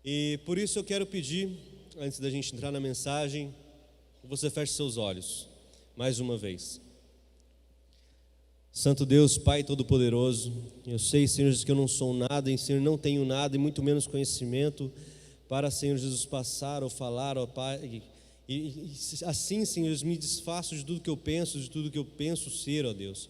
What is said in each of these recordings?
E por isso eu quero pedir, antes da gente entrar na mensagem, que você feche seus olhos, mais uma vez. Santo Deus, Pai Todo-Poderoso, eu sei, Senhor Jesus, que eu não sou nada, Senhor, não tenho nada e muito menos conhecimento para, Senhor Jesus, passar ou falar, ó Pai, e assim, Senhor Jesus, me desfaço de tudo que eu penso, de tudo que eu penso ser, ó Deus.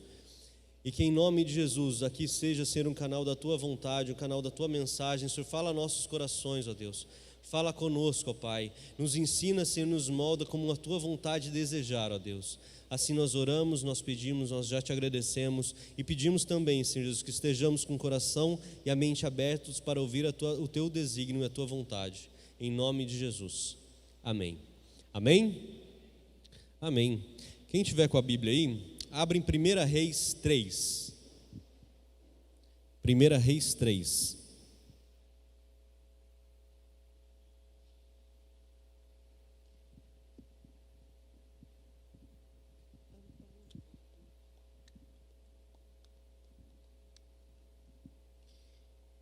E que em nome de Jesus, aqui seja ser um canal da Tua vontade, um canal da Tua mensagem. Senhor, fala aos nossos corações, ó Deus. Fala conosco, ó Pai. Nos ensina, Senhor, nos molda como a Tua vontade desejar, ó Deus. Assim nós oramos, nós pedimos, nós já Te agradecemos. E pedimos também, Senhor Jesus, que estejamos com o coração e a mente abertos para ouvir o Teu desígnio e a Tua vontade. Em nome de Jesus. Amém. Amém? Amém. Quem tiver com a Bíblia aí, abre em 1 Reis 3. 1 Reis 3.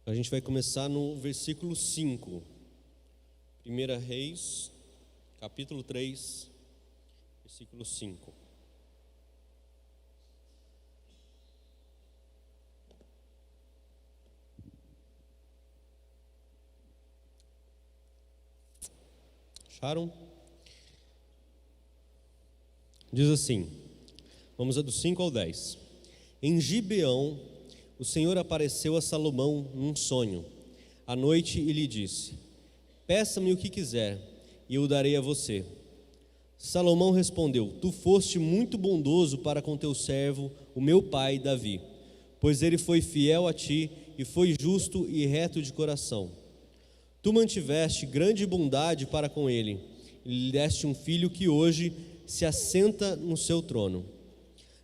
A gente vai começar no versículo 5. 1 Reis, capítulo 3, versículo 5. Acharam? Diz assim, vamos do 5 ao 10. Em Gibeão, o Senhor apareceu a Salomão num sonho. À noite e lhe disse: peça-me o que quiser, e eu o darei a você. Salomão respondeu: tu foste muito bondoso para com teu servo, o meu pai Davi, pois ele foi fiel a ti e foi justo e reto de coração. Tu mantiveste grande bondade para com ele, e lhe deste um filho que hoje se assenta no seu trono.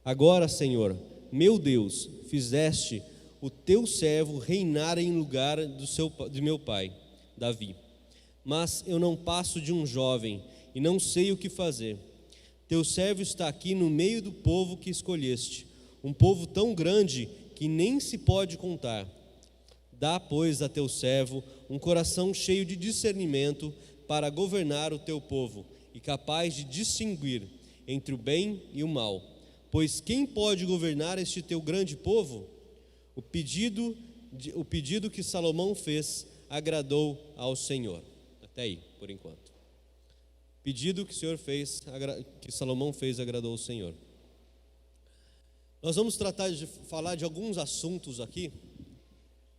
Agora, Senhor, meu Deus, fizeste o teu servo reinar em lugar de meu pai, Davi. Mas eu não passo de um jovem, e não sei o que fazer. Teu servo está aqui no meio do povo que escolheste, um povo tão grande que nem se pode contar. Dá, pois, a teu servo um coração cheio de discernimento para governar o teu povo e capaz de distinguir entre o bem e o mal. Pois quem pode governar este teu grande povo? O pedido que Salomão fez agradou ao Senhor. Até aí, por enquanto. O pedido que o Senhor fez, que Salomão fez, agradou ao Senhor. Nós vamos tratar de falar de alguns assuntos aqui.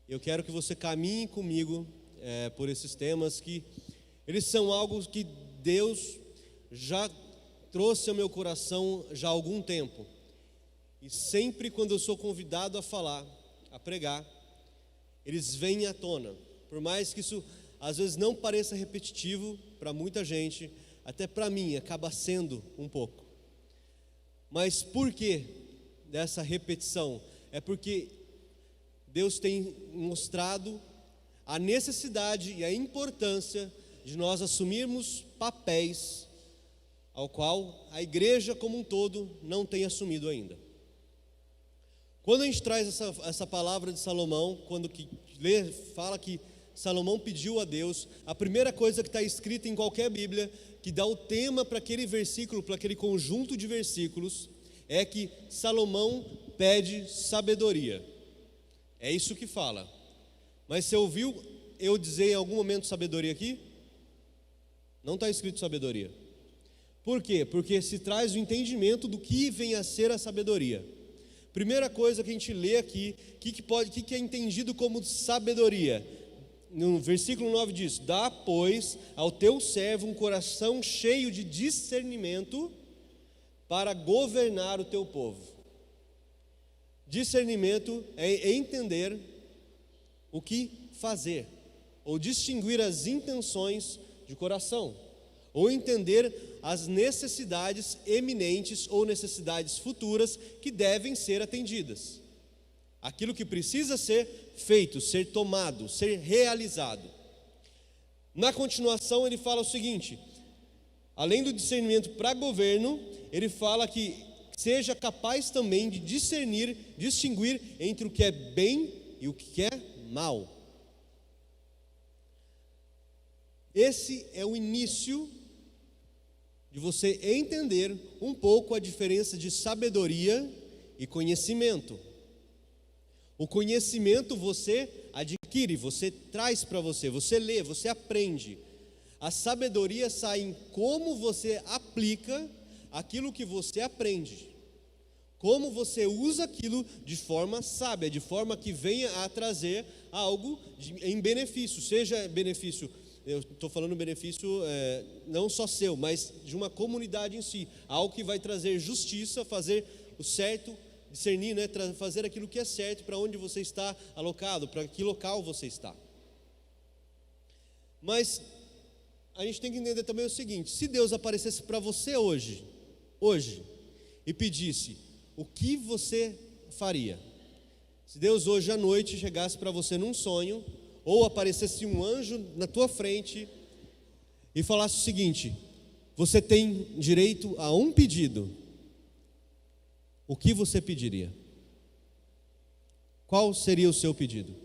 Eu quero que você caminhe comigo por esses temas, que eles são algo que Deus já trouxe ao meu coração já há algum tempo. E sempre quando eu sou convidado a falar, a pregar, eles vêm à tona. Por mais que isso às vezes não pareça repetitivo para muita gente, até para mim acaba sendo um pouco. Mas por que dessa repetição? É porque Deus tem mostrado a necessidade e a importância de nós assumirmos papéis ao qual a igreja como um todo não tem assumido ainda. Quando a gente traz essa palavra de Salomão, quando fala que Salomão pediu a Deus, a primeira coisa que está escrita em qualquer Bíblia, que dá o tema para aquele versículo, para aquele conjunto de versículos, é que Salomão pede sabedoria. É isso que fala. Mas você ouviu eu dizer em algum momento sabedoria aqui? Não está escrito sabedoria. Por quê? Porque se traz o entendimento do que vem a ser a sabedoria. Primeira coisa que a gente lê aqui, o que é entendido como sabedoria? No versículo 9 diz: dá, pois, ao teu servo um coração cheio de discernimento para governar o teu povo. Discernimento é entender o que fazer, ou distinguir as intenções de coração, ou entender as necessidades eminentes ou necessidades futuras que devem ser atendidas. Aquilo que precisa ser feito, ser tomado, ser realizado. Na continuação ele fala o seguinte: além do discernimento para governo, ele fala que seja capaz também de distinguir entre o que é bem e o que é mal. esse é o início de você entender um pouco a diferença de sabedoria e conhecimento. O conhecimento você adquire, você traz para você lê, você aprende. A sabedoria sai em como você aplica aquilo que você aprende. Como você usa aquilo de forma sábia, de forma que venha a trazer algo em benefício, seja benefício, eu estou falando benefício não só seu, mas de uma comunidade em si, algo que vai trazer justiça, fazer o certo, discernir, né, fazer aquilo que é certo para onde você está alocado, para que local você está. Mas a gente tem que entender também o seguinte: se Deus aparecesse para você hoje, e pedisse, o que você faria? Se Deus hoje à noite chegasse para você num sonho, ou aparecesse um anjo na tua frente e falasse o seguinte: você tem direito a um pedido, o que você pediria? Qual seria o seu pedido?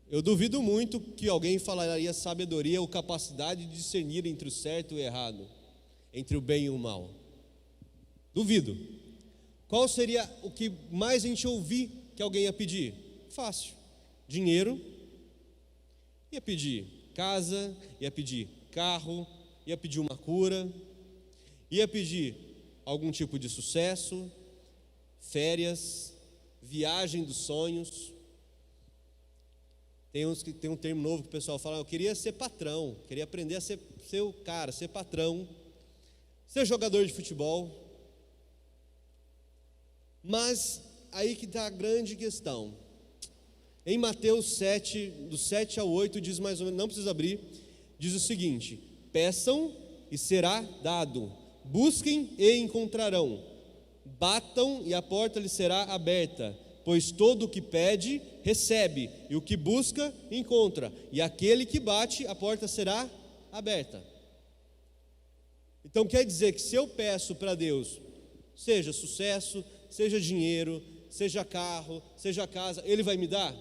Eu duvido muito que alguém falaria sabedoria ou capacidade de discernir entre o certo e o errado, entre o bem e o mal. Duvido. Qual seria o que mais a gente ouvir que alguém ia pedir? Fácil. Dinheiro, ia pedir casa, ia pedir carro, ia pedir uma cura, ia pedir algum tipo de sucesso, férias, viagem dos sonhos. Tem um termo novo que o pessoal fala: eu queria ser patrão, queria aprender a ser o cara, ser patrão, ser jogador de futebol. Mas aí que está a grande questão. Em Mateus 7, do 7 ao 8, diz mais ou menos, não precisa abrir, diz o seguinte: peçam e será dado, busquem e encontrarão, batam e a porta lhes será aberta, pois todo o que pede, recebe, e o que busca, encontra, e aquele que bate, a porta será aberta. Então quer dizer que se eu peço para Deus, seja sucesso, seja dinheiro, seja carro, seja casa, Ele vai me dar?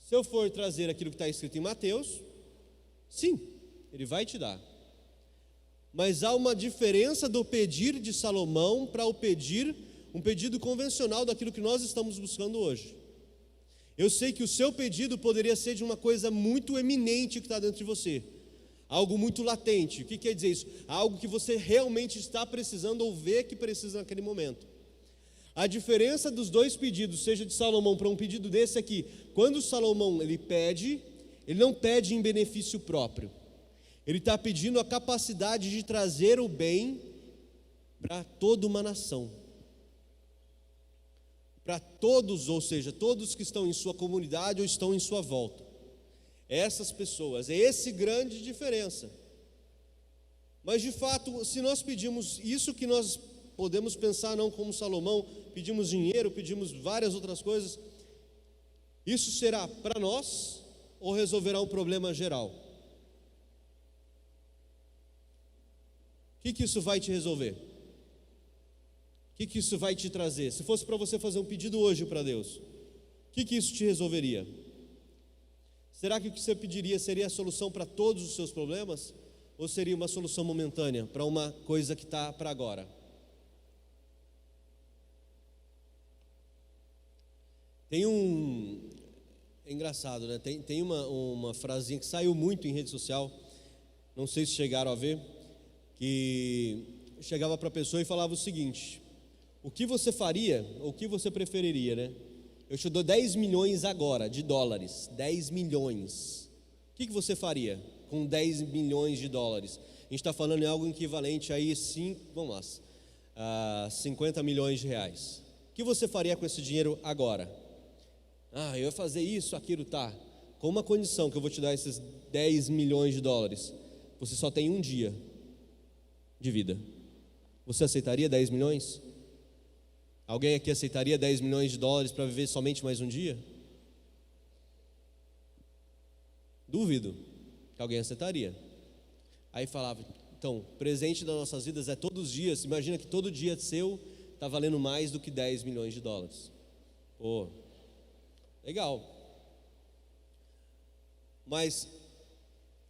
Se eu for trazer aquilo que está escrito em Mateus, sim, Ele vai te dar. Mas há uma diferença do pedir de Salomão para um pedido convencional daquilo que nós estamos buscando hoje. Eu sei que o seu pedido poderia ser de uma coisa muito eminente que está dentro de você, algo muito latente. O que quer dizer isso? Algo que você realmente está precisando ou vê que precisa naquele momento. A diferença dos dois pedidos, seja de Salomão para um pedido desse aqui, quando Salomão ele pede, ele não pede em benefício próprio, ele está pedindo a capacidade de trazer o bem para toda uma nação, para todos, ou seja, todos que estão em sua comunidade ou estão em sua volta. Essas pessoas, é essa grande diferença. Mas de fato, se nós pedimos isso que nós podemos pensar não como Salomão, pedimos dinheiro, pedimos várias outras coisas, isso será para nós ou resolverá um problema geral? O que isso vai te resolver? O que isso vai te trazer? Se fosse para você fazer um pedido hoje para Deus, o que isso te resolveria? Será que o que você pediria seria a solução para todos os seus problemas? Ou seria uma solução momentânea para uma coisa que está para agora? É engraçado, né? Tem uma frasinha que saiu muito em rede social, não sei se chegaram a ver, que chegava para a pessoa e falava o seguinte: o que você faria, ou o que você preferiria, né? Eu te dou 10 milhões agora, de dólares, 10 milhões. O que você faria com 10 milhões de dólares? A gente está falando em algo equivalente aí, vamos lá, a 50 milhões de reais. O que você faria com esse dinheiro agora? Eu ia fazer isso, aquilo, tá. Com uma condição, que eu vou te dar esses 10 milhões de dólares. Você só tem um dia de vida. Você aceitaria 10 milhões? Alguém aqui aceitaria 10 milhões de dólares para viver somente mais um dia? Duvido que alguém aceitaria. Aí falava: então, presente das nossas vidas é todos os dias. Imagina que todo dia seu está valendo mais do que 10 milhões de dólares. Legal. Mas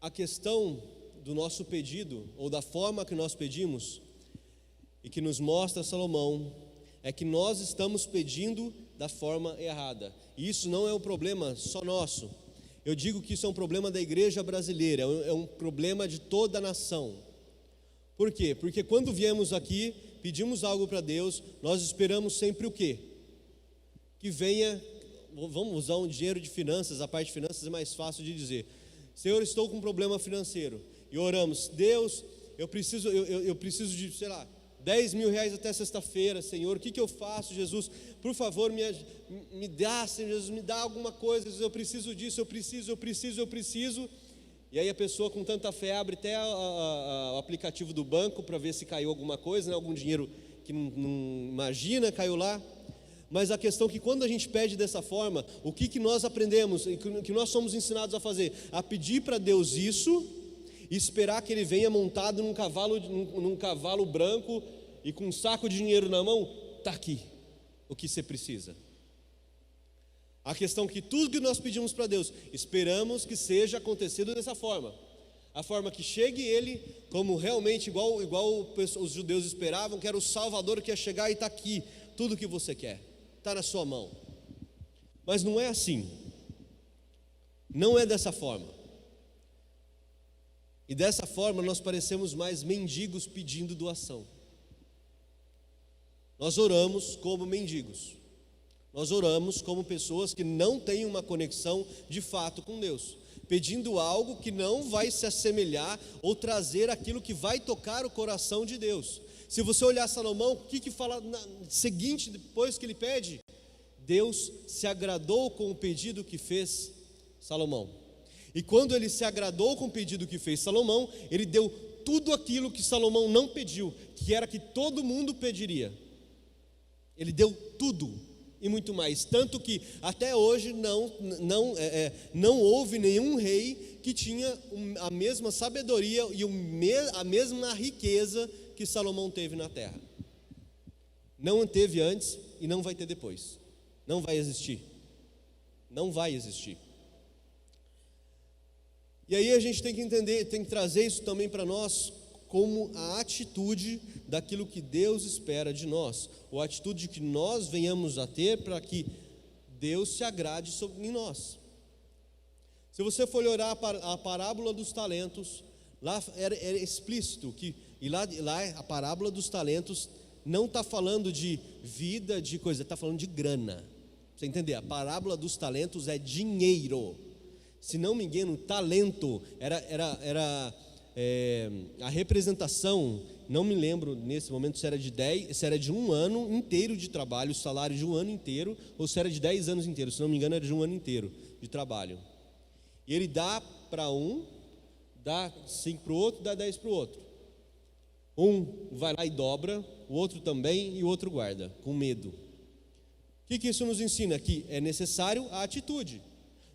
a questão do nosso pedido, ou da forma que nós pedimos, e que nos mostra Salomão, é que nós estamos pedindo da forma errada. E isso não é um problema só nosso. Eu digo que isso é um problema da igreja brasileira, é um problema de toda a nação. Por quê? Porque quando viemos aqui, pedimos algo para Deus, nós esperamos sempre o quê? Que venha, vamos usar um dinheiro de finanças, a parte de finanças é mais fácil de dizer. Senhor, estou com um problema financeiro. E oramos, Deus, eu preciso de, sei lá, 10 mil reais até sexta-feira, Senhor, o que eu faço, Jesus? Por favor, me dá, Senhor Jesus, me dá alguma coisa, Jesus, eu preciso disso, eu preciso. E aí a pessoa com tanta fé abre até o aplicativo do banco para ver se caiu alguma coisa, né? Algum dinheiro que não imagina, caiu lá. Mas a questão é que quando a gente pede dessa forma, o que nós aprendemos, o que nós somos ensinados a fazer? A pedir para Deus isso, e esperar que Ele venha montado num cavalo branco e com um saco de dinheiro na mão. Está aqui o que você precisa. A questão é que tudo que nós pedimos para Deus, esperamos que seja acontecido dessa forma. A forma que chegue Ele, como realmente, igual os judeus esperavam, que era o Salvador que ia chegar e está aqui, tudo o que você quer, está na sua mão. Mas não é assim. Não é dessa forma. E dessa forma nós parecemos mais mendigos pedindo doação. Nós oramos como mendigos. Nós oramos como pessoas que não têm uma conexão de fato com Deus, pedindo algo que não vai se assemelhar ou trazer aquilo que vai tocar o coração de Deus. Se você olhar Salomão, o que fala seguinte, depois que ele pede? Deus se agradou com o pedido que fez Salomão. E quando ele se agradou com o pedido que fez Salomão, ele deu tudo aquilo que Salomão não pediu, que era que todo mundo pediria. Ele deu tudo e muito mais, tanto que até hoje não houve nenhum rei que tinha a mesma sabedoria e a mesma riqueza que Salomão teve na terra. Não teve antes e não vai ter depois. Não vai existir. Não vai existir. E aí a gente tem que entender, tem que trazer isso também para nós como a atitude daquilo que Deus espera de nós, ou a atitude que nós venhamos a ter para que Deus se agrade em nós. Se você for olhar a parábola dos talentos, lá era explícito que, e lá a parábola dos talentos não está falando de vida, de coisa, está falando de grana. Você entender? A parábola dos talentos é dinheiro. Se não me engano, talento era a representação, não me lembro nesse momento se era de um ano inteiro de trabalho, o salário de um ano inteiro, ou se era de 10 anos inteiros. Se não me engano, era de um ano inteiro de trabalho. E ele dá para um, dá 5 para o outro, dá 10 para o outro. Um vai lá e dobra, o outro também, e o outro guarda, com medo. O que isso nos ensina? Que é necessário a atitude.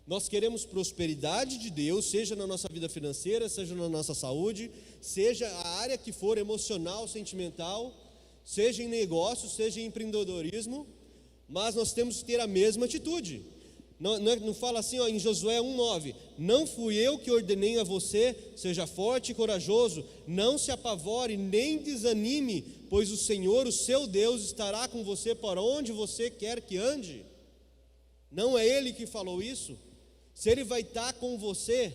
Nós queremos prosperidade de Deus, seja na nossa vida financeira, seja na nossa saúde, seja a área que for, emocional, sentimental, seja em negócio, seja em empreendedorismo, mas nós temos que ter a mesma atitude. Não fala assim, em Josué 1,9: não fui eu que ordenei a você, seja forte e corajoso, não se apavore nem desanime, pois o Senhor, o seu Deus, estará com você por onde você quer que ande. Não é Ele que falou isso? Se Ele vai estar com você,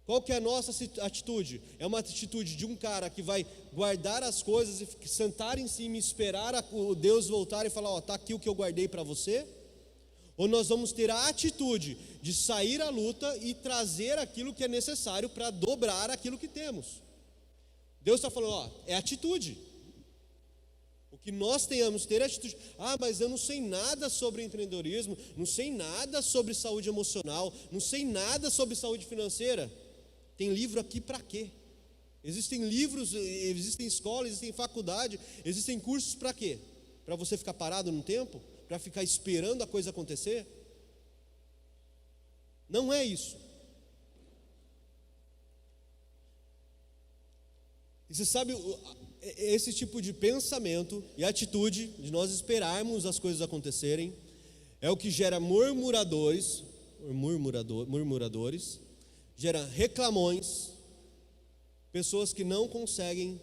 qual que é a nossa atitude? É uma atitude de um cara que vai guardar as coisas e sentar em cima e esperar o Deus voltar e falar, está aqui o que eu guardei para você? Ou nós vamos ter a atitude de sair à luta e trazer aquilo que é necessário para dobrar aquilo que temos? Deus está falando, é atitude. O que nós tenhamos que ter é atitude. Mas eu não sei nada sobre empreendedorismo, não sei nada sobre saúde emocional, não sei nada sobre saúde financeira. Tem livro aqui para quê? Existem livros, existem escolas, existem faculdade, existem cursos para quê? Para você ficar parado no tempo? Para ficar esperando a coisa acontecer? Não é isso. E você sabe, esse tipo de pensamento e atitude de nós esperarmos as coisas acontecerem é o que gera murmuradores, murmuradores, gera reclamões, pessoas que não conseguem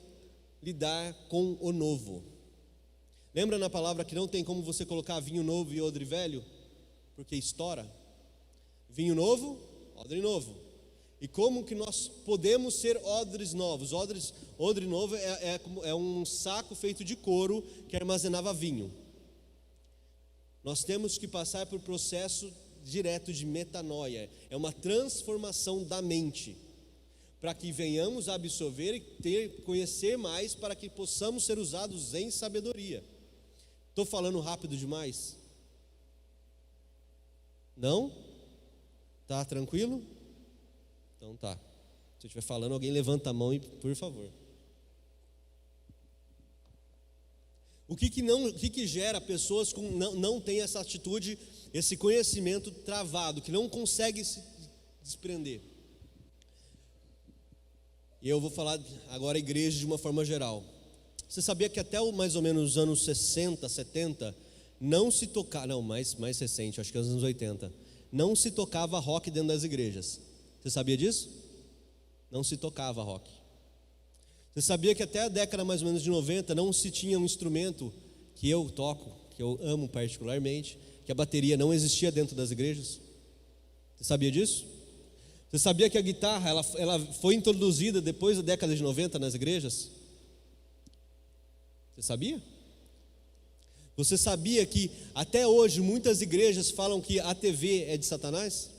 lidar com o novo. Lembra na palavra que não tem como você colocar vinho novo e odre velho? Porque estoura. Vinho novo, odre novo. E como que nós podemos ser odres novos? Odre novo é um saco feito de couro que armazenava vinho. Nós temos que passar por processo direto de metanoia. É uma transformação da mente, para que venhamos a absorver e conhecer mais, para que possamos ser usados em sabedoria. Estou falando rápido demais? Não? Tá tranquilo? Então tá. Se eu estiver falando, alguém levanta a mão e, por favor. O que gera pessoas que não têm essa atitude, esse conhecimento travado, que não consegue se desprender? E eu vou falar agora a igreja de uma forma geral. Você sabia que até mais ou menos os anos 60, 70, não se tocava, não, mais recente, acho que os anos 80, não se tocava rock dentro das igrejas. Você sabia disso? Não se tocava rock. Você sabia que até a década mais ou menos de 90 não se tinha um instrumento que eu toco, que eu amo particularmente, que a bateria não existia dentro das igrejas? Você sabia disso? Você sabia que a guitarra ela foi introduzida depois da década de 90 nas igrejas? Você sabia? Você sabia que até hoje muitas igrejas falam que a TV é de Satanás?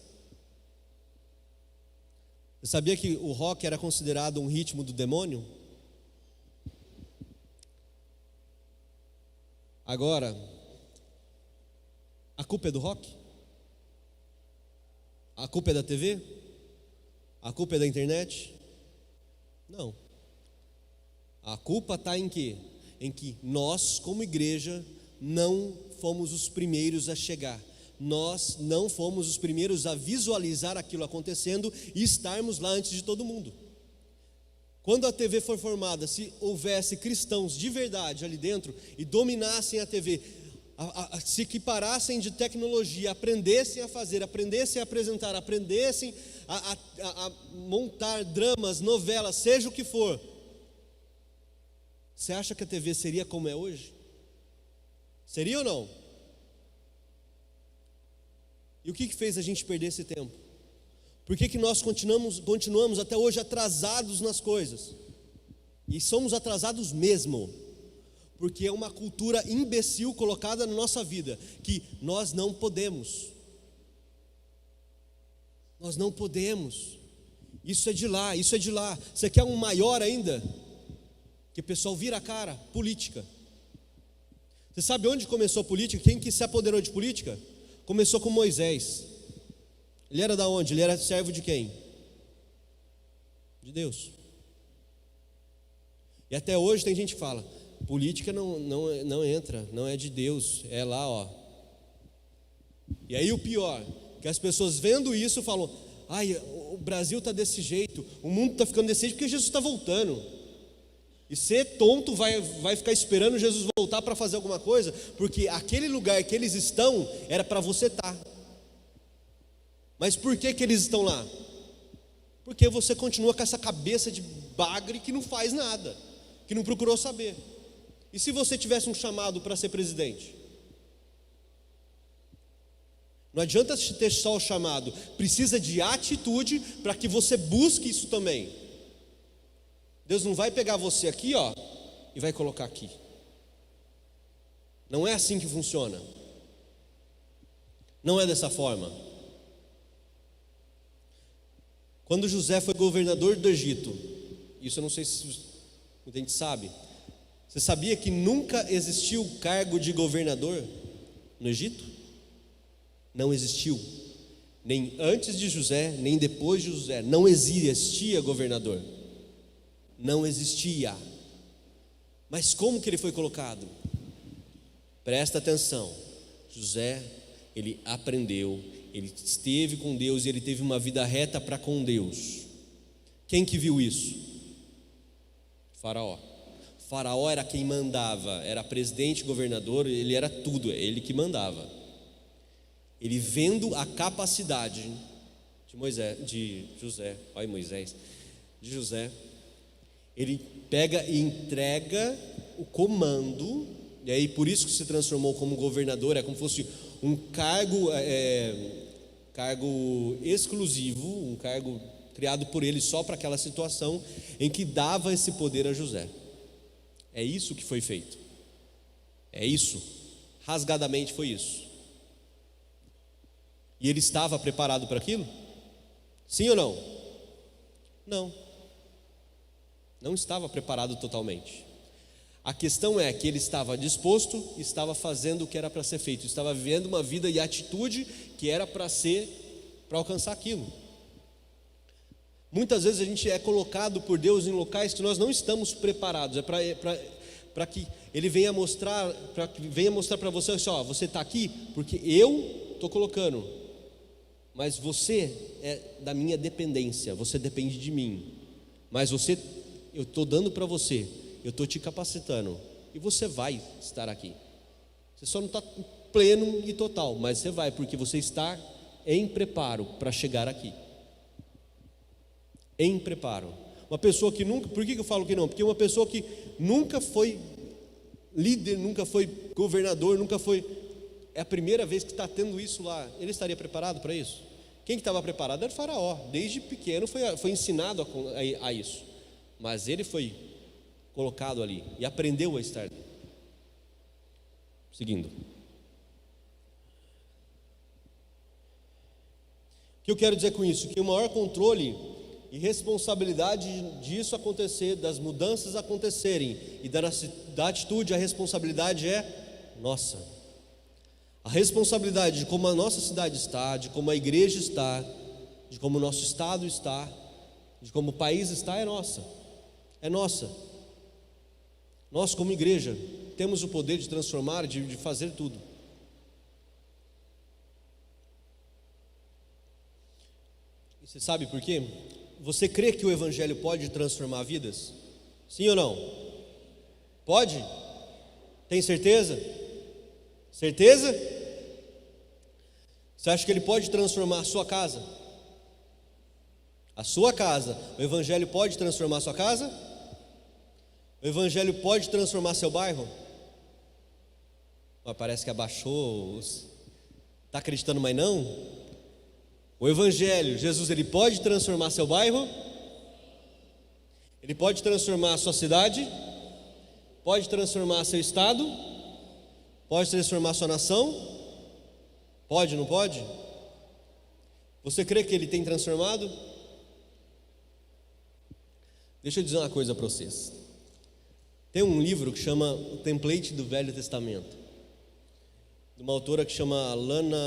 Você sabia que o rock era considerado um ritmo do demônio? Agora, a culpa é do rock? A culpa é da TV? A culpa é da internet? Não. A culpa está em quê? Em que nós, como igreja, não fomos os primeiros a chegar. Nós não fomos os primeiros a visualizar aquilo acontecendo e estarmos lá antes de todo mundo. Quando a TV for formada, se houvesse cristãos de verdade ali dentro e dominassem a TV, se equiparassem de tecnologia, aprendessem a fazer, aprendessem a apresentar, aprendessem a montar dramas, novelas, seja o que for, você acha que a TV seria como é hoje? Seria ou não? E o que fez a gente perder esse tempo? Por que nós continuamos até hoje atrasados nas coisas? E somos atrasados mesmo, porque é uma cultura imbecil colocada na nossa vida, que nós não podemos. Nós não podemos. Isso é de lá, isso é de lá. Você quer um maior ainda? Que o pessoal vira a cara, política. Você sabe onde começou a política? Quem que se apoderou de política? Começou com Moisés. Ele era da onde? Ele era servo de quem? De Deus. E até hoje tem gente que fala, política não entra, não é de Deus, é lá, ó. E aí o pior, que as pessoas vendo isso falam, ai, o Brasil está desse jeito, o mundo está ficando desse jeito porque Jesus está voltando. E ser tonto vai ficar esperando Jesus voltar para fazer alguma coisa, porque aquele lugar que eles estão era para você estar. Mas por que eles estão lá? Porque você continua com essa cabeça de bagre que não faz nada, que não procurou saber. E se você tivesse um chamado para ser presidente? Não adianta ter só o chamado, precisa de atitude para que você busque isso também. Deus não vai pegar você aqui, ó, e vai colocar aqui. Não é assim que funciona. Não é dessa forma. Quando José foi governador do Egito, isso eu não sei se muita gente sabe. Você sabia que nunca existiu o cargo de governador no Egito? Não existiu. Nem antes de José, nem depois de José. Não existia governador. Não existia. Mas como que ele foi colocado? Presta atenção. José, ele aprendeu, ele esteve com Deus e ele teve uma vida reta para com Deus. Quem que viu isso? Faraó. Faraó era quem mandava, era presidente, governador, ele era tudo, é ele que mandava. ele vendo a capacidade de José, ele pega e entrega o comando, e aí por isso que se transformou como governador, é como se fosse um cargo exclusivo, um cargo criado por ele só para aquela situação, em que dava esse poder a José. É isso que foi feito. É isso. Rasgadamente foi isso. E ele estava preparado para aquilo? Sim ou não? Não. Não estava preparado totalmente. A questão é que ele estava disposto, estava fazendo o que era para ser feito, estava vivendo uma vida e atitude que era para alcançar aquilo. Muitas vezes a gente é colocado por Deus em locais que nós não estamos preparados. É para que Ele venha mostrar para você assim, ó, você está aqui porque eu estou colocando, mas você é da minha dependência, você depende de mim, mas eu estou dando para você, eu estou te capacitando, e você vai estar aqui. Você só não está pleno e total, mas você vai, porque você está em preparo para chegar aqui. Em preparo. Uma pessoa que nunca, por que eu falo que não? Porque uma pessoa que nunca foi líder, nunca foi governador, é a primeira vez que está tendo isso lá, ele estaria preparado para isso? Quem que estava preparado era o faraó, desde pequeno foi ensinado a isso, mas ele foi colocado ali e aprendeu a estar ali. Seguindo. O que eu quero dizer com isso? Que o maior controle e responsabilidade disso acontecer, das mudanças acontecerem e da atitude, a responsabilidade é nossa. A responsabilidade de como a nossa cidade está, de como a igreja está, de como o nosso estado está, de como o país está, é nossa. É nossa. Nós, como igreja, temos o poder de transformar, de fazer tudo. E você sabe por quê? Você crê que o Evangelho pode transformar vidas? Sim ou não? Pode? Tem certeza? Certeza? Você acha que ele pode transformar a sua casa? A sua casa. O Evangelho pode transformar a sua casa? O Evangelho pode transformar seu bairro? Parece que abaixou. Está acreditando, mas não? O Evangelho, Jesus, ele pode transformar seu bairro? Ele pode transformar a sua cidade? Pode transformar seu estado? Pode transformar a sua nação? Pode, não pode? Você crê que ele tem transformado? Deixa eu dizer uma coisa para vocês. Tem um livro que chama O Template do Velho Testamento, de uma autora que chama Lana...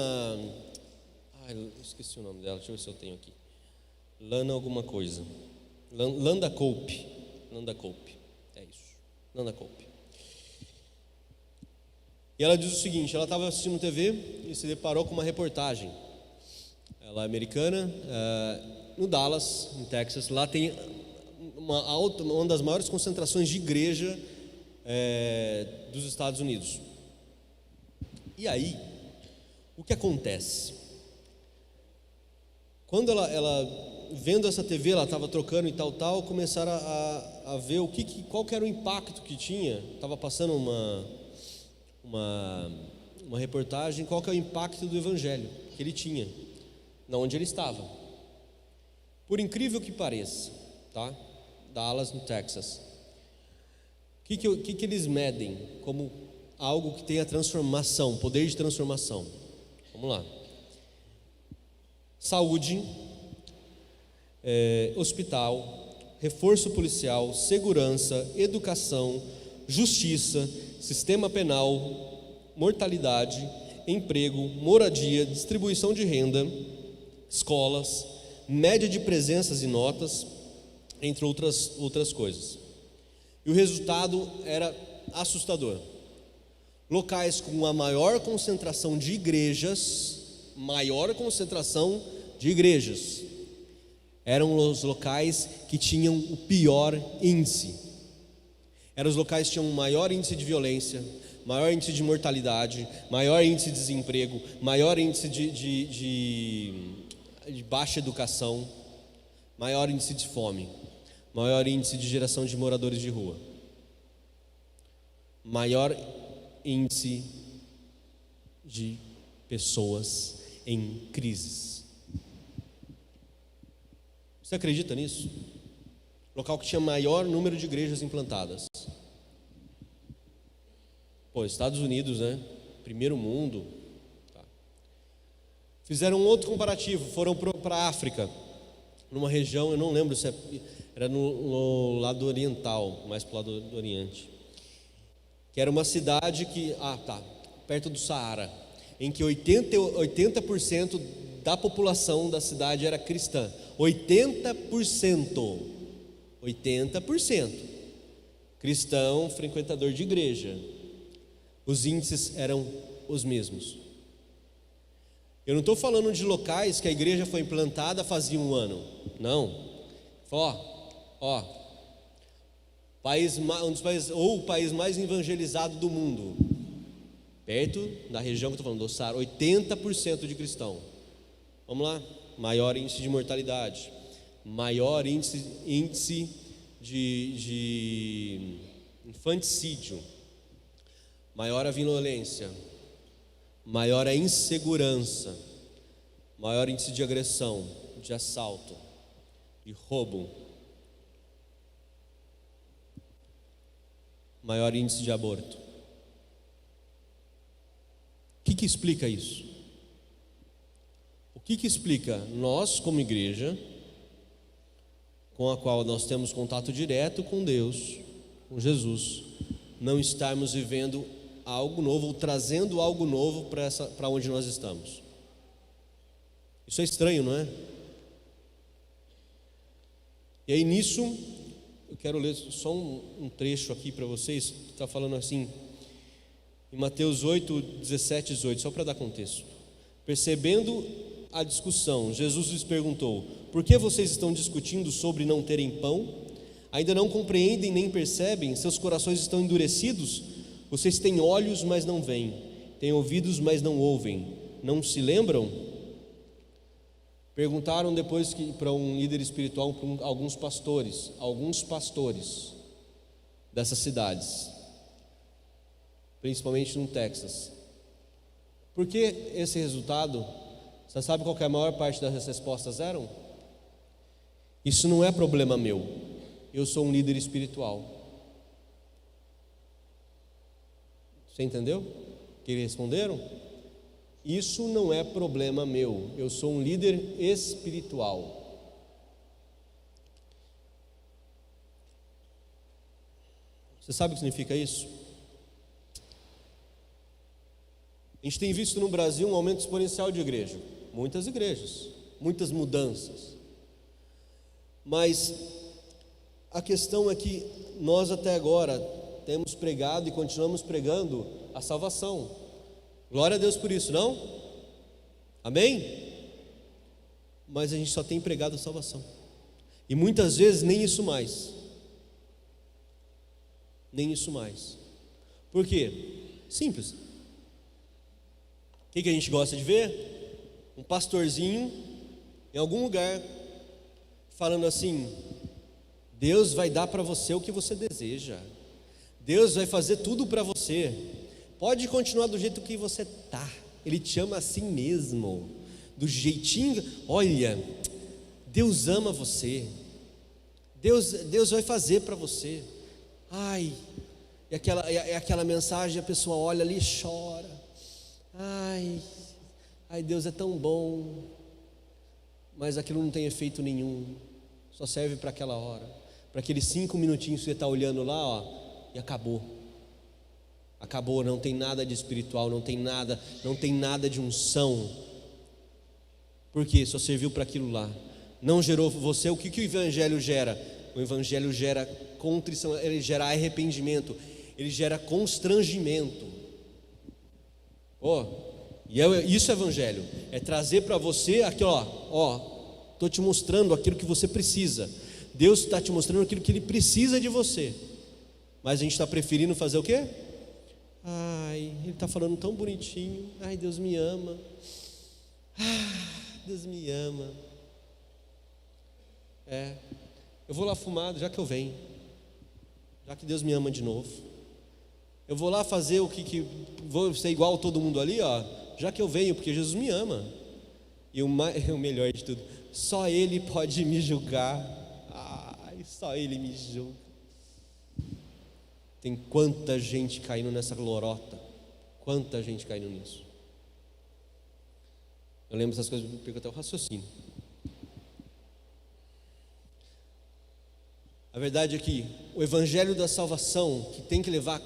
eu esqueci o nome dela, deixa eu ver se eu tenho aqui. Lana alguma coisa. Landa Cope. É isso. Landa Cope. E ela diz o seguinte: ela estava assistindo TV e se deparou com uma reportagem. Ela é americana, no Dallas, em Texas. Lá tem uma das maiores concentrações de igreja dos Estados Unidos. E aí, o que acontece? Quando ela vendo essa TV, ela estava trocando e tal, começaram a ver qual que era o impacto que tinha. Estava passando uma reportagem, qual que é o impacto do Evangelho que ele tinha, na onde ele estava. Por incrível que pareça, tá? Dallas, no Texas. O que eles medem como algo que tem a transformação, poder de transformação? Vamos lá. Saúde, hospital, reforço policial, segurança, educação, justiça, sistema penal, mortalidade, emprego, moradia, distribuição de renda, escolas, média de presenças e notas, entre outras coisas. E o resultado era assustador. Locais com a maior concentração de igrejas, eram os locais que tinham o pior índice. Eram os locais que tinham um maior índice de violência, maior índice de mortalidade, maior índice de desemprego, maior índice de baixa educação, maior índice de fome, maior índice de geração de moradores de rua, maior índice de pessoas em crises. Você acredita nisso? Local que tinha maior número de igrejas implantadas. Estados Unidos, né? Primeiro mundo. Tá. Fizeram um outro comparativo, foram para a África, numa região, eu não lembro se era no lado oriental, mais para o lado do Oriente, que era uma cidade que, perto do Saara, em que 80% da população da cidade era cristã. 80% cristão, frequentador de igreja. Os índices eram os mesmos. Eu não estou falando de locais que a igreja foi implantada fazia um ano, não. Um dos países, ou o país mais evangelizado do mundo, perto da região que eu estou falando, do Saara, 80% de cristão. Vamos lá, maior índice de mortalidade, maior índice de infanticídio, maior a violência, maior a insegurança, maior índice de agressão, de assalto e roubo, maior índice de aborto. O que explica isso? O que explica nós, como igreja, com a qual nós temos contato direto com Deus, com Jesus, não estarmos vivendo algo novo, ou trazendo algo novo para onde nós estamos? Isso é estranho, não é? E aí nisso, eu quero ler só um trecho aqui para vocês, que está falando assim, em Mateus 8, 17, 18, só para dar contexto. Percebendo a discussão, Jesus lhes perguntou: por que vocês estão discutindo sobre não terem pão? Ainda não compreendem nem percebem? Seus corações estão endurecidos? Vocês têm olhos, mas não veem, têm ouvidos, mas não ouvem. Não se lembram? Perguntaram depois para um líder espiritual, para alguns pastores dessas cidades, principalmente no Texas. Por que esse resultado? Você sabe qual que é a maior parte das respostas eram? Isso não é problema meu, eu sou um líder espiritual. Você entendeu o que eles responderam? Isso não é problema meu, eu sou um líder espiritual. Você sabe o que significa isso? A gente tem visto no Brasil um aumento exponencial de igreja, muitas igrejas, muitas mudanças. Mas a questão é que nós até agora temos pregado e continuamos pregando a salvação. Glória a Deus por isso, não? Amém? Mas a gente só tem pregado a salvação. E muitas vezes nem isso mais. Nem isso mais. Por quê? Simples. O que a gente gosta de ver? Um pastorzinho em algum lugar falando assim: Deus vai dar para você o que você deseja, Deus vai fazer tudo para você, pode continuar do jeito que você está, Ele te ama assim mesmo, do jeitinho. Olha, Deus ama você, Deus vai fazer para você. Ai, e aquela mensagem, a pessoa olha ali e chora. Ai, Deus é tão bom, mas aquilo não tem efeito nenhum, só serve para aquela hora, para aqueles 5 minutinhos que você está olhando lá, e acabou, não tem nada de espiritual, não tem nada de unção, porque só serviu para aquilo lá, não gerou você. O que o Evangelho gera? O Evangelho gera contrição, ele gera arrependimento, ele gera constrangimento. Isso é Evangelho, é trazer para você aquilo, estou te mostrando aquilo que você precisa, Deus está te mostrando aquilo que Ele precisa de você, mas a gente está preferindo fazer o quê? Ai, ele está falando tão bonitinho. Ai, Deus me ama. Deus me ama. Eu vou lá fumar, já que eu venho. Já que Deus me ama de novo. Eu vou lá fazer vou ser igual a todo mundo ali, ó. Já que eu venho, porque Jesus me ama. E o melhor de tudo, só Ele pode me julgar. Ai, só Ele me julga. Tem quanta gente caindo nessa lorota. Quanta gente caindo nisso. Eu lembro essas coisas, eu perco até o raciocínio. A verdade é que o evangelho da salvação, que tem que levar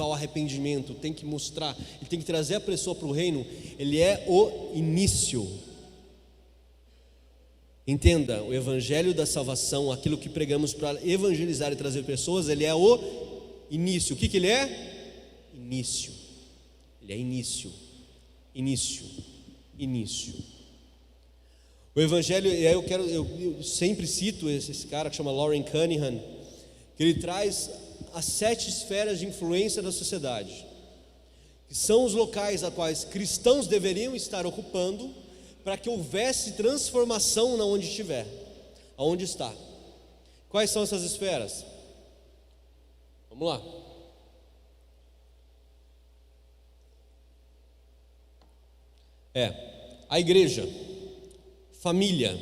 ao arrependimento, tem que mostrar, ele tem que trazer a pessoa para o reino, ele é o início. Entenda, o evangelho da salvação, aquilo que pregamos para evangelizar e trazer pessoas, ele é o início. O que ele é? Início. Ele é início. O evangelho, e aí eu sempre cito esse cara que chama Loren Cunningham, que ele traz as 7 esferas de influência da sociedade, que são os locais a quais cristãos deveriam estar ocupando para que houvesse transformação na onde estiver, aonde está. Quais são essas esferas? Vamos lá. A igreja, família,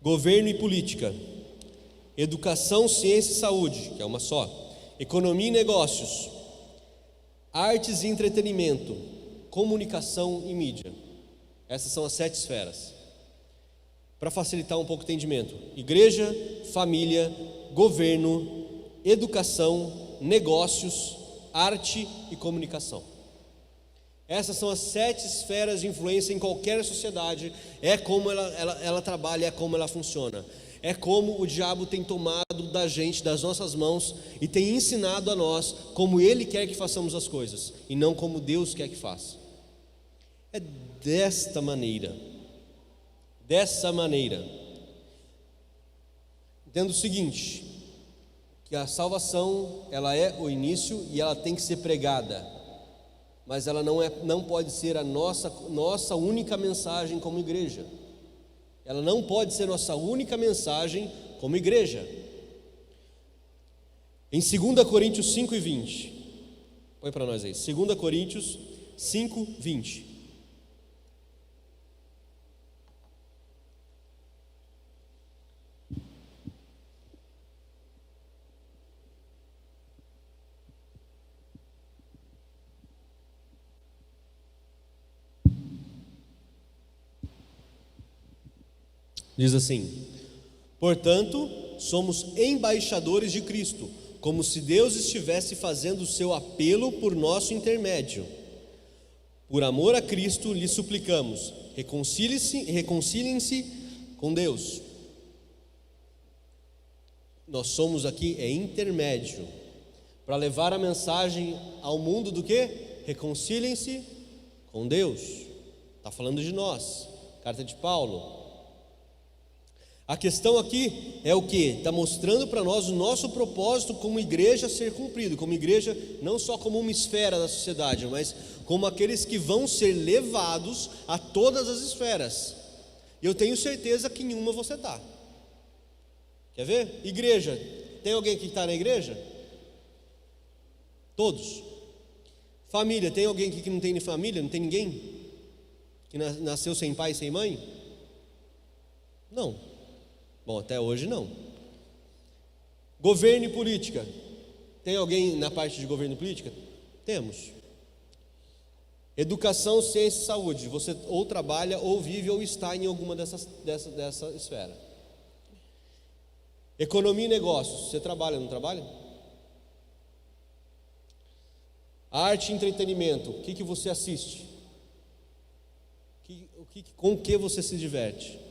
governo e política, educação, ciência e saúde, que é uma só, economia e negócios, artes e entretenimento, comunicação e mídia. Essas são as 7 esferas. Para facilitar um pouco o entendimento: igreja, família, governo, educação, negócios, arte e comunicação. Essas são as 7 esferas de influência em qualquer sociedade. É como ela trabalha, é como ela funciona. É como o diabo tem tomado da gente, das nossas mãos, e tem ensinado a nós como ele quer que façamos as coisas, e não como Deus quer que faça. É desta maneira. Entenda o seguinte, que a salvação, ela é o início e ela tem que ser pregada. Mas ela não pode ser a nossa única mensagem como igreja. Ela não pode ser nossa única mensagem como igreja. Em 2 Coríntios 5:20, põe para nós aí, 2 Coríntios 5:20. Diz assim: portanto, somos embaixadores de Cristo, como se Deus estivesse fazendo o seu apelo por nosso intermédio. Por amor a Cristo, lhe suplicamos, reconciliem-se com Deus. Nós somos aqui intermédio, para levar a mensagem ao mundo do que? Reconciliem-se com Deus. Está falando de nós, carta de Paulo. A questão aqui é o que? Está mostrando para nós o nosso propósito como igreja ser cumprido, como igreja não só como uma esfera da sociedade, mas como aqueles que vão ser levados a todas as esferas. E eu tenho certeza que em uma você está. Quer ver? Igreja, tem alguém que está na igreja? Todos. Família, tem alguém aqui que não tem família? Não tem ninguém? Que nasceu sem pai e sem mãe? Não. Bom, até hoje não. Governo e política. Tem alguém na parte de governo e política? Temos. Educação, ciência e saúde. Você ou trabalha, ou vive, ou está em alguma dessa esfera. Economia e negócios. Você trabalha, não trabalha? Arte e entretenimento. O que você assiste? Com o que você se diverte?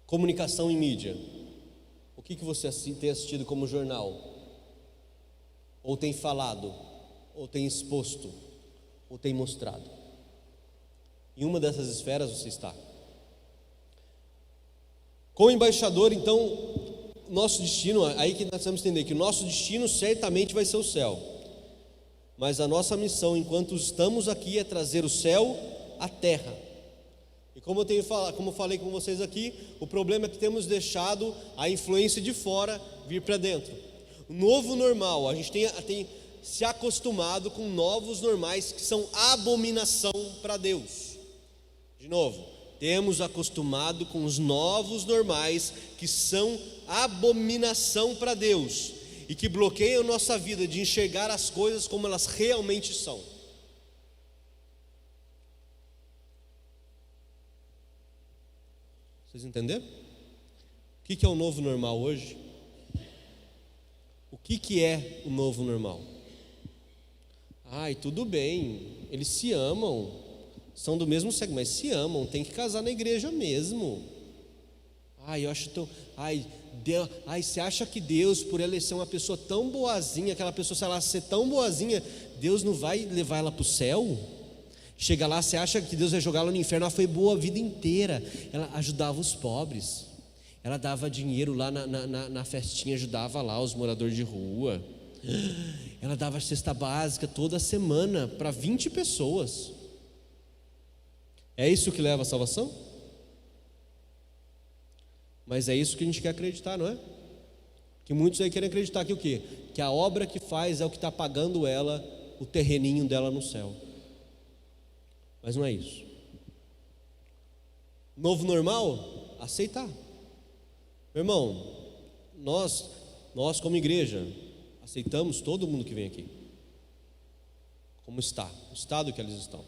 Comunicação e mídia. O que você tem assistido como jornal? Ou tem falado? Ou tem exposto? Ou tem mostrado? Em uma dessas esferas você está. Como embaixador, então, nosso destino, aí que nós temos que entender que o nosso destino certamente vai ser o céu, mas a nossa missão enquanto estamos aqui é trazer o céu à terra. E como eu falei com vocês aqui, o problema é que temos deixado a influência de fora vir para dentro. O novo normal, a gente tem se acostumado com novos normais que são abominação para Deus. De novo, temos acostumado com os novos normais que são abominação para Deus e que bloqueiam nossa vida de enxergar as coisas como elas realmente são. Vocês entenderam? O que é o novo normal hoje? O que é o novo normal? Ai, tudo bem, eles se amam, são do mesmo sexo, mas se amam, tem que casar na igreja mesmo. Ai, eu acho tão. Ai, você acha que Deus, por ela ser uma pessoa tão boazinha, aquela pessoa, se ela ser tão boazinha, Deus não vai levar ela para o céu? Chega lá, você acha que Deus vai jogar ela no inferno? Ela foi boa a vida inteira, ela ajudava os pobres, ela dava dinheiro lá na festinha, ajudava lá os moradores de rua, ela dava cesta básica toda semana para 20 pessoas. É isso que leva à salvação? Mas é isso que a gente quer acreditar, não é? Que muitos aí querem acreditar que o quê? Que a obra que faz é o que está pagando ela, o terreninho dela no céu. Mas não é isso. Novo normal? Aceitar. Meu irmão, nós como igreja, aceitamos todo mundo que vem aqui, como está, o estado que eles estão.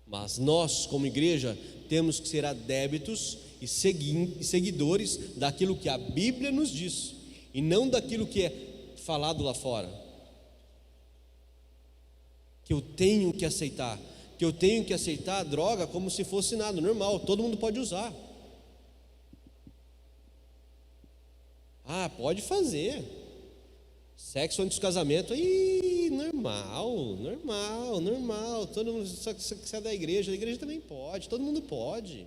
Mas nós, como igreja, temos que ser adébitos e seguidores daquilo que a Bíblia nos diz, e não daquilo que é falado lá fora. Que eu tenho que aceitar a droga como se fosse nada, normal, todo mundo pode usar. Ah, pode fazer. Sexo antes do casamento, normal. Todo mundo, só que você é da igreja, a igreja também pode, todo mundo pode.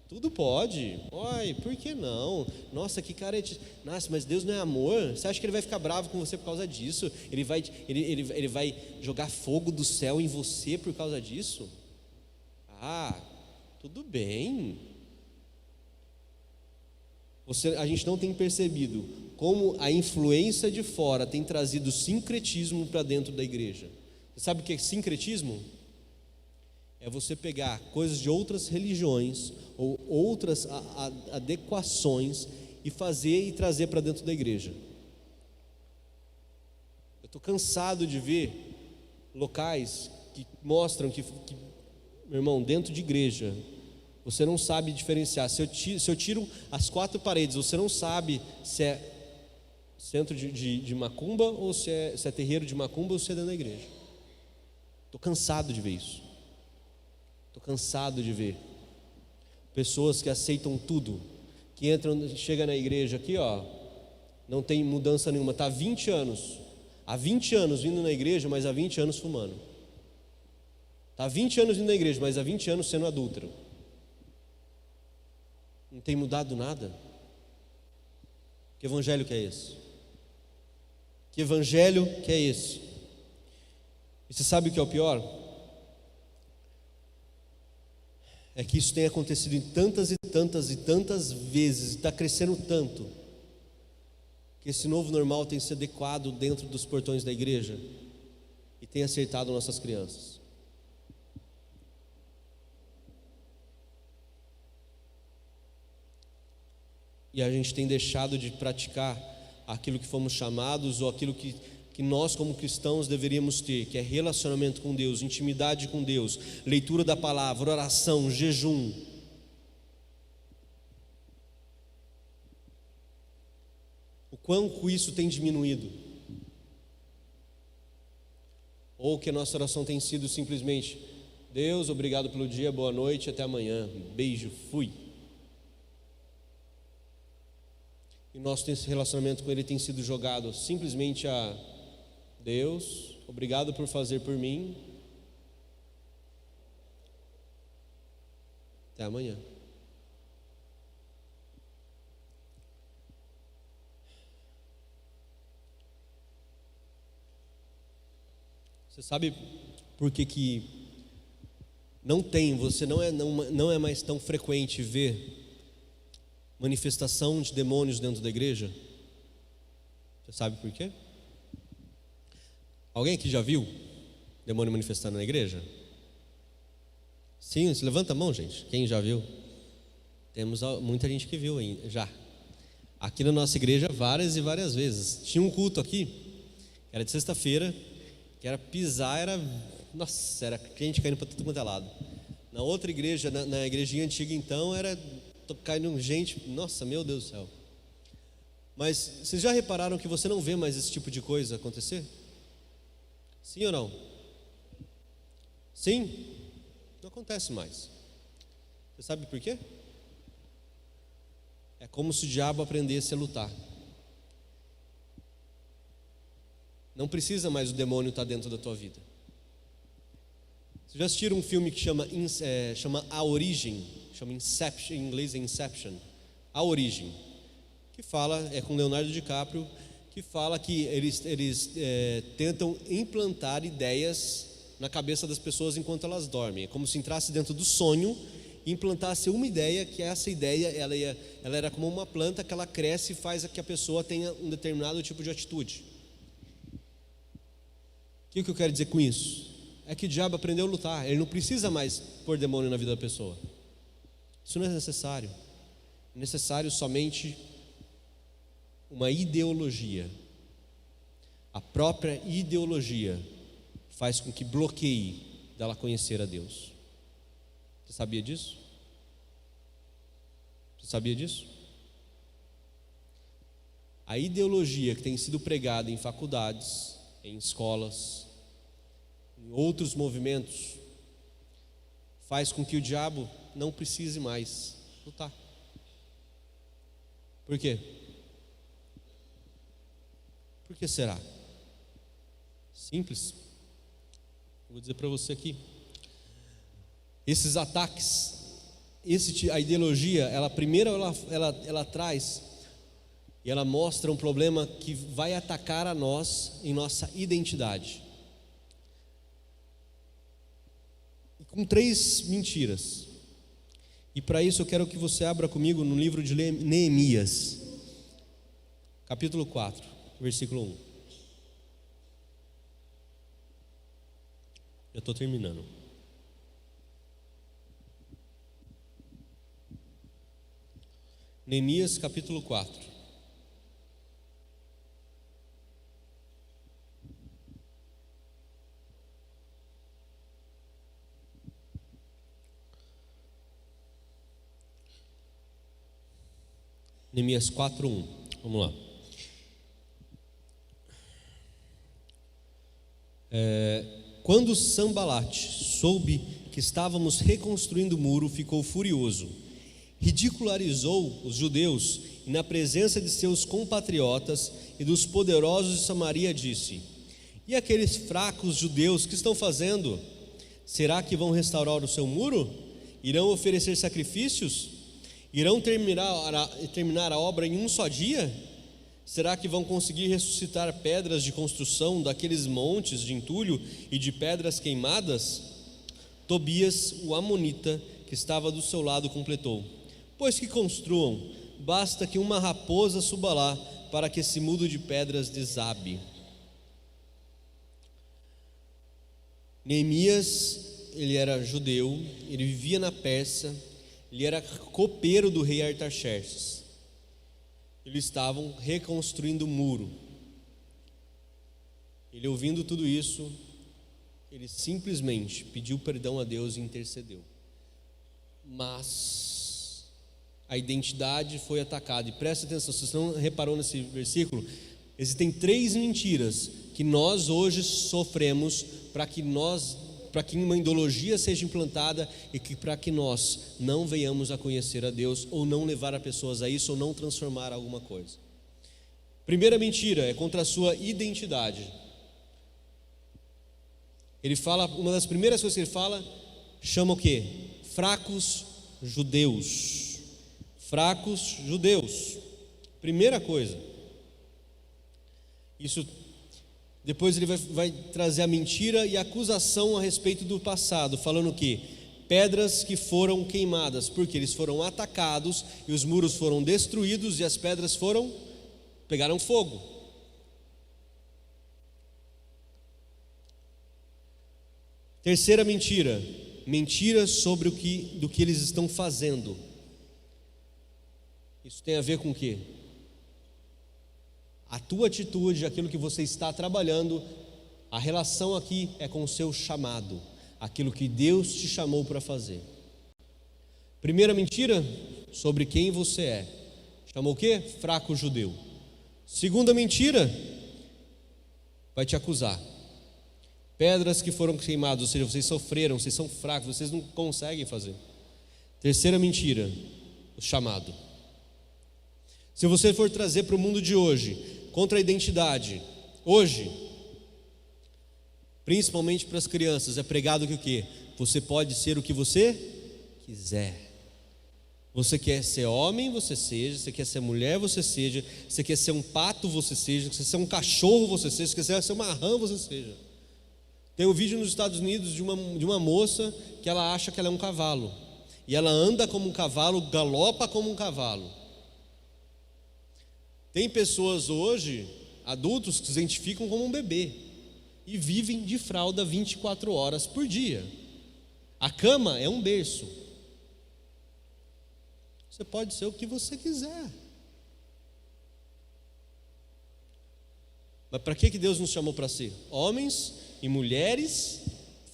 Tudo pode. Ai, por que não? Nossa, que cara. Nossa, mas Deus não é amor? Você acha que Ele vai ficar bravo com você por causa disso? Ele vai jogar fogo do céu em você por causa disso? Ah, tudo bem. A gente não tem percebido como a influência de fora tem trazido sincretismo para dentro da igreja. Você sabe o que é sincretismo? É você pegar coisas de outras religiões ou outras adequações e fazer e trazer para dentro da igreja. Eu estou cansado de ver locais que mostram que, meu irmão, dentro de igreja, você não sabe diferenciar. Se eu tiro as 4 paredes, você não sabe se é centro de macumba ou se é terreiro de macumba ou se é dentro da igreja. Estou cansado de ver isso. Estou cansado de ver pessoas que aceitam tudo, que chega na igreja aqui, não tem mudança nenhuma, está há 20 anos vindo na igreja, mas há 20 anos fumando, está há 20 anos vindo na igreja, mas há 20 anos sendo adúltero, não tem mudado nada. Que evangelho que é esse? Que evangelho que é esse? E você sabe o que é o pior? É que isso tem acontecido em tantas e tantas vezes, está crescendo tanto, que esse novo normal tem se adequado dentro dos portões da igreja e tem acertado nossas crianças. E a gente tem deixado de praticar aquilo que fomos chamados, ou aquilo que nós como cristãos deveríamos ter, que é relacionamento com Deus, intimidade com Deus, leitura da palavra, oração, jejum. O quanto isso tem diminuído? Ou que a nossa oração tem sido simplesmente: Deus, obrigado pelo dia, boa noite, até amanhã, beijo, fui. E o nosso relacionamento com Ele tem sido jogado simplesmente a: Deus, obrigado por fazer por mim, até amanhã. Você sabe por que que você não é mais tão frequente ver manifestação de demônios dentro da igreja? Você sabe por quê? Alguém aqui já viu demônio manifestando na igreja? Sim, se levanta a mão, gente. Quem já viu? Temos muita gente que viu já. Aqui na nossa igreja, várias e várias vezes. Tinha um culto aqui, era de sexta-feira, que era pisar, nossa, era gente caindo para tudo quanto é lado. Na outra igreja, na igrejinha antiga, então, era caindo gente, nossa, meu Deus do céu. Mas vocês já repararam que você não vê mais esse tipo de coisa acontecer? Sim ou não? Sim? Não acontece mais. Você sabe por quê? É como se o diabo aprendesse a lutar. Não precisa mais o demônio estar dentro da tua vida. Vocês já assistiram um filme que chama A Origem? Chama Inception, em inglês é Inception. A Origem. Que fala, é com Leonardo DiCaprio, que fala que eles tentam implantar ideias na cabeça das pessoas enquanto elas dormem. É como se entrasse dentro do sonho e implantasse uma ideia, que essa ideia ela era como uma planta que ela cresce e faz que a pessoa tenha um determinado tipo de atitude. O que eu quero dizer com isso? É que o diabo aprendeu a lutar. Ele não precisa mais pôr demônio na vida da pessoa. Isso não é necessário. É necessário somente uma ideologia. A própria ideologia faz com que bloqueie dela conhecer a Deus. Você sabia disso? Você sabia disso? A ideologia que tem sido pregada em faculdades, em escolas, em outros movimentos, faz com que o diabo não precise mais lutar. Por quê? Por que será? Simples. Vou dizer para você aqui. Esses ataques, a ideologia, ela traz e ela mostra um problema que vai atacar a nós em nossa identidade. E com 3 mentiras. E para isso eu quero que você abra comigo no livro de Neemias, capítulo 4, versículo 1. Eu estou terminando. Neemias capítulo 4. Neemias 4:1. Vamos lá. Quando Sanbalate soube que estávamos reconstruindo o muro, ficou furioso. Ridicularizou os judeus e, na presença de seus compatriotas e dos poderosos de Samaria, disse: e aqueles fracos judeus que estão fazendo? Será que vão restaurar o seu muro? Irão oferecer sacrifícios? Irão terminar a obra em um só dia? Será que vão conseguir ressuscitar pedras de construção daqueles montes de entulho e de pedras queimadas? Tobias, o amonita, que estava do seu lado, completou: pois que construam, basta que uma raposa suba lá, para que esse muro de pedras desabe. Neemias, ele era judeu, ele vivia na Pérsia, ele era copeiro do rei Artaxerxes. Eles estavam reconstruindo o muro. Ele, ouvindo tudo isso, ele simplesmente pediu perdão a Deus e intercedeu. Mas a identidade foi atacada. E presta atenção, se você não reparou nesse versículo, existem 3 mentiras que nós hoje sofremos para que uma ideologia seja implantada e para que nós não venhamos a conhecer a Deus, ou não levar a pessoas a isso, ou não transformar alguma coisa. Primeira mentira é contra a sua identidade. Ele fala, uma das primeiras coisas que ele fala, chama o quê? Fracos judeus. Fracos judeus. Primeira coisa. Isso Depois ele vai trazer a mentira e a acusação a respeito do passado, falando o quê? Pedras que foram queimadas, porque eles foram atacados e os muros foram destruídos e as pedras pegaram fogo. Terceira mentira, mentira sobre do que eles estão fazendo. Isso tem a ver com o quê? A tua atitude, aquilo que você está trabalhando, a relação aqui é com o seu chamado, aquilo que Deus te chamou para fazer. Primeira mentira, sobre quem você é. Chamou o quê? Fraco judeu. Segunda mentira, vai te acusar. Pedras que foram queimadas, ou seja, vocês sofreram, vocês são fracos, vocês não conseguem fazer. Terceira mentira, o chamado. Se você for trazer para o mundo de hoje, contra a identidade, hoje, principalmente para as crianças, é pregado que o quê? Você pode ser o que você quiser. Você quer ser homem, você seja. Você quer ser mulher, você seja. Você quer ser um pato, você seja. Você quer ser um cachorro, você seja. Você quer ser uma rã, você seja. Tem um vídeo nos Estados Unidos de uma moça que ela acha que ela é um cavalo. E ela anda como um cavalo, galopa como um cavalo. Tem pessoas hoje, adultos, que se identificam como um bebê e vivem de fralda 24 horas por dia. A cama é um berço. Você pode ser o que você quiser. Mas para que Deus nos chamou para ser? Homens e mulheres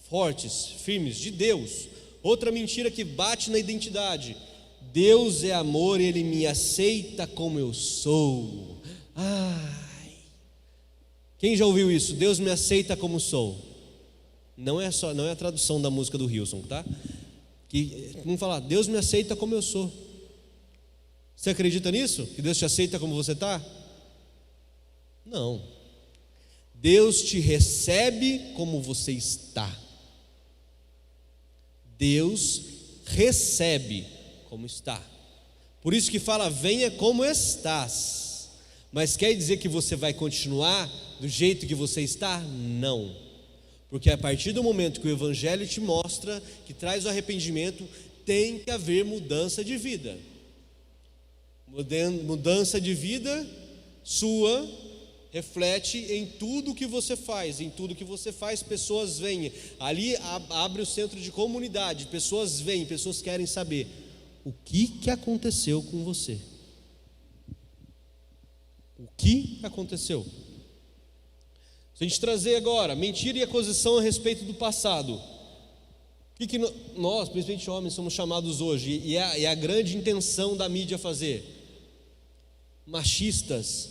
fortes, firmes, de Deus. Outra mentira que bate na identidade: Deus é amor e Ele me aceita como eu sou. Ai, quem já ouviu isso? Deus me aceita como sou. Não é a tradução da música do Hilson, tá? Vamos falar, Deus me aceita como eu sou. Você acredita nisso? Que Deus te aceita como você está? Não. Deus te recebe como você está. Deus recebe como está. Por isso que fala, venha como estás. Mas quer dizer que você vai continuar do jeito que você está? Não. Porque a partir do momento que o Evangelho te mostra, que traz o arrependimento, tem que haver mudança de vida. Mudança de vida sua reflete em tudo que você faz. Em tudo que você faz, pessoas vêm. Ali abre o centro de comunidade, pessoas vêm, pessoas querem saber o que aconteceu com você. O que aconteceu? Se a gente trazer agora mentira e acusação a respeito do passado, o que nós, principalmente homens, somos chamados hoje, e é a grande intenção da mídia fazer? Machistas,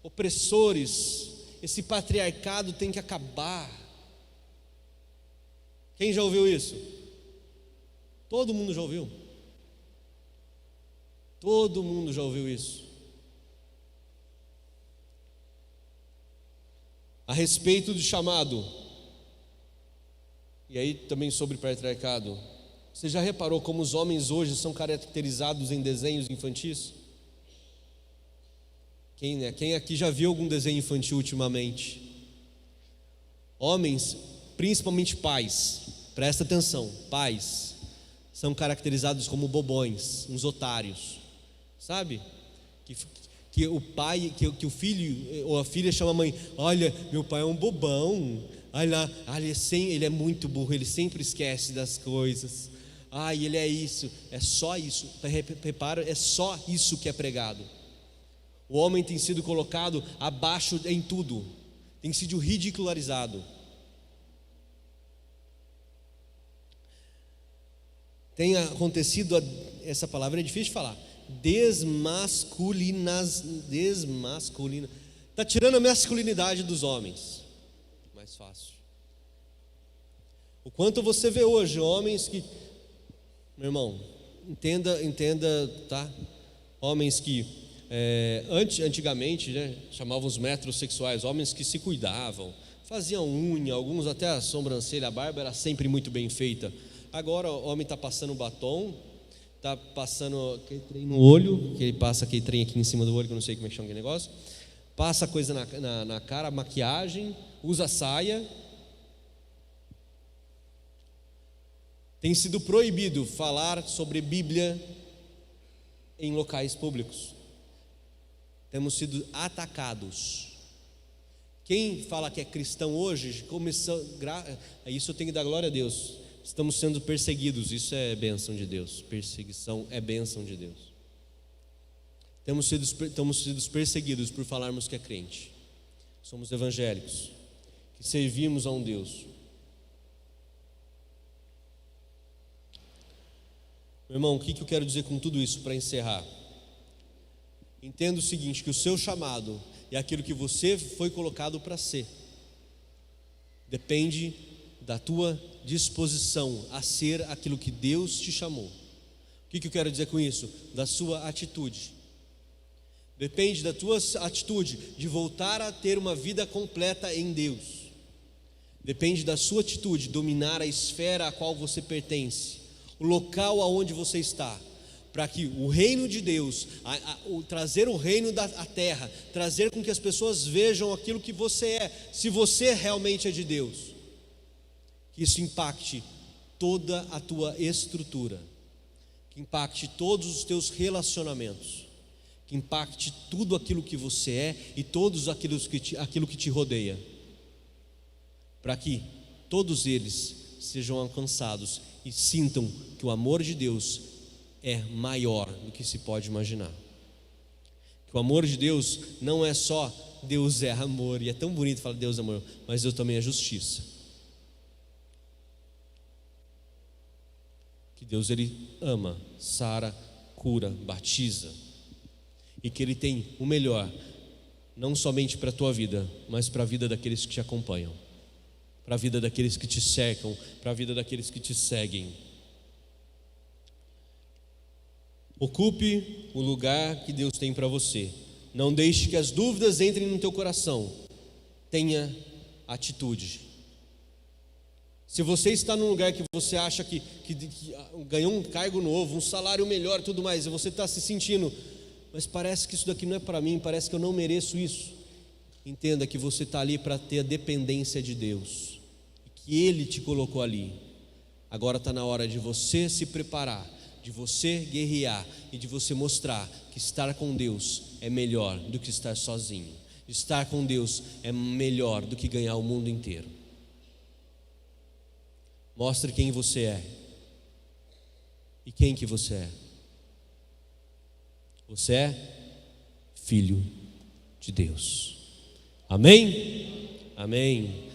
opressores, esse patriarcado tem que acabar. Quem já ouviu isso? Todo mundo já ouviu. Todo mundo já ouviu isso. A respeito do chamado, e aí também sobre patriarcado, você já reparou como os homens hoje são caracterizados em desenhos infantis? Quem aqui já viu algum desenho infantil ultimamente? Homens, principalmente pais, presta atenção, pais são caracterizados como bobões, uns otários, sabe? Que o pai, que o filho ou a filha chama a mãe, olha, meu pai é um bobão, olha lá, ele é muito burro, ele sempre esquece das coisas, ele é isso, é só isso, repara, é só isso que é pregado. O homem tem sido colocado abaixo em tudo, tem sido ridicularizado. Tem acontecido, essa palavra é difícil de falar, desmasculina, está tirando a masculinidade dos homens, mais fácil. O quanto você vê hoje homens que, meu irmão, entenda, tá? Homens que antigamente, né, chamavam os metrosexuais, homens que se cuidavam, faziam unha, alguns até a sobrancelha, a barba era sempre muito bem feita. Agora o homem está passando batom, está passando aquele trem no olho, que ele passa aquele trem aqui em cima do olho, que eu não sei como é que chama aquele negócio, passa coisa na cara, maquiagem, usa saia. Tem sido proibido falar sobre Bíblia em locais públicos. Temos sido atacados. Quem fala que é cristão hoje, isso eu tenho que dar glória a Deus. Estamos sendo perseguidos, isso é bênção de Deus. Perseguição é bênção de Deus. Estamos sido perseguidos por falarmos que é crente. Somos evangélicos, que servimos a um Deus. Meu irmão, o que eu quero dizer com tudo isso para encerrar? Entenda o seguinte, que o seu chamado é aquilo que você foi colocado para ser. Depende da tua disposição a ser aquilo que Deus te chamou. O que eu quero dizer com isso? Da sua atitude. Depende da tua atitude de voltar a ter uma vida completa em Deus. Depende da sua atitude de dominar a esfera a qual você pertence, o local aonde você está, para que o reino de Deus, trazer o reino da terra, trazer com que as pessoas vejam aquilo que você é, se você realmente é de Deus, que isso impacte toda a tua estrutura, que impacte todos os teus relacionamentos, que impacte tudo aquilo que você é e todos aquilo que te rodeia, para que todos eles sejam alcançados e sintam que o amor de Deus é maior do que se pode imaginar. Que o amor de Deus não é só Deus é amor, e é tão bonito falar Deus é amor, mas Deus também é justiça. Que Deus, Ele ama, sara, cura, batiza, e que Ele tem o melhor, não somente para a tua vida, mas para a vida daqueles que te acompanham, para a vida daqueles que te cercam, para a vida daqueles que te seguem. Ocupe o lugar que Deus tem para você. Não deixe que as dúvidas entrem no teu coração. Tenha atitude. Se você está num lugar que você acha que ganhou um cargo novo, um salário melhor e tudo mais, e você está se sentindo, mas parece que isso daqui não é para mim, parece que eu não mereço isso. Entenda que você está ali para ter a dependência de Deus, que Ele te colocou ali. Agora está na hora de você se preparar, de você guerrear e de você mostrar que estar com Deus é melhor do que estar sozinho. Estar com Deus é melhor do que ganhar o mundo inteiro. Mostre quem você é e quem que você é. Você é filho de Deus. Amém? Amém.